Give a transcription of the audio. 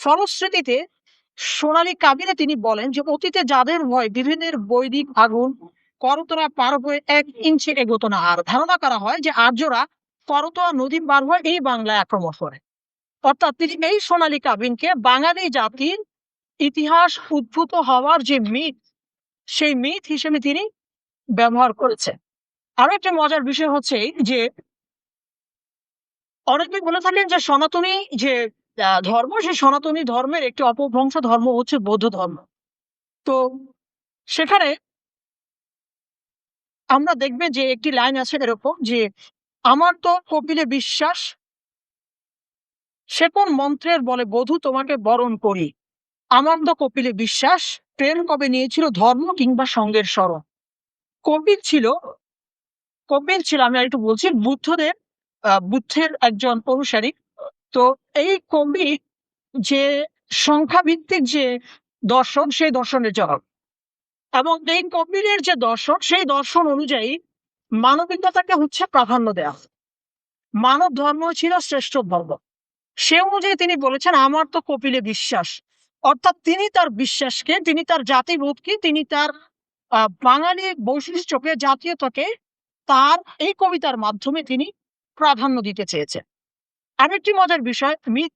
ফলশ্রুতিতে সোনালী কাবিনে তিনি বলেন যে অতীতে যাদের ভয় বিভিন্ন বৈদিক আগুন করতোয়া পার হয়ে 1 ইঞ্চি এগোতো না, আর ধারণা করা হয় যে আর্যরা করতোয়া নদী পার হয়ে এই বাংলায় আক্রমণ করে। অর্থাৎ তিনি এই সোনালী কাবিনকে বাঙালি জাতির ইতিহাস উদ্ভূত হওয়ার যে মিথ, সেই মিথ হিসেবে তিনি ব্যবহার করেছেন। আরো একটা মজার বিষয় হচ্ছে যে অনেকে বলে থাকেন যে সনাতনী যে ধর্ম, সেই সনাতনী ধর্মের একটি অপভ্রংশ ধর্ম হচ্ছে বৌদ্ধ ধর্ম। তো সেখানে আমরা দেখবে যে একটি লাইন আছে এরকম যে, আমার তো কপিলে বিশ্বাস, সে কোন মন্ত্রের বলে বধূ তোমাকে বরণ করি। আমার তো কপিলে বিশ্বাস, প্রেম কবে নিয়েছিল ধর্ম কিংবা সঙ্গের স্মরণ। কপিল ছিল আমি একটু বলছি, বুদ্ধের একজন অনুসারী। তো এই কবি যে সংখ্যাভিত্তিক যে দর্শন, সেই দর্শনের জনক, এবং এই কপিলের যে দর্শন, সেই দর্শন অনুযায়ী মানবিকতাকে হচ্ছে প্রাধান্য দেওয়া, মানব ধর্ম ছিল শ্রেষ্ঠ ধর্ম। সে অনুযায়ী তিনি বলেছেন আমার তো কপিলে বিশ্বাস। অর্থাৎ তিনি তার বিশ্বাসকে, তিনি তার জাতিবোধকে, তিনি তার বাঙালি বৈশিষ্ট্যকে, জাতীয়তাকে তার এই কবিতার মাধ্যমে তিনি প্রাধান্য দিতে চেয়েছেন। আরেকটি মজার বিষয়, মিথ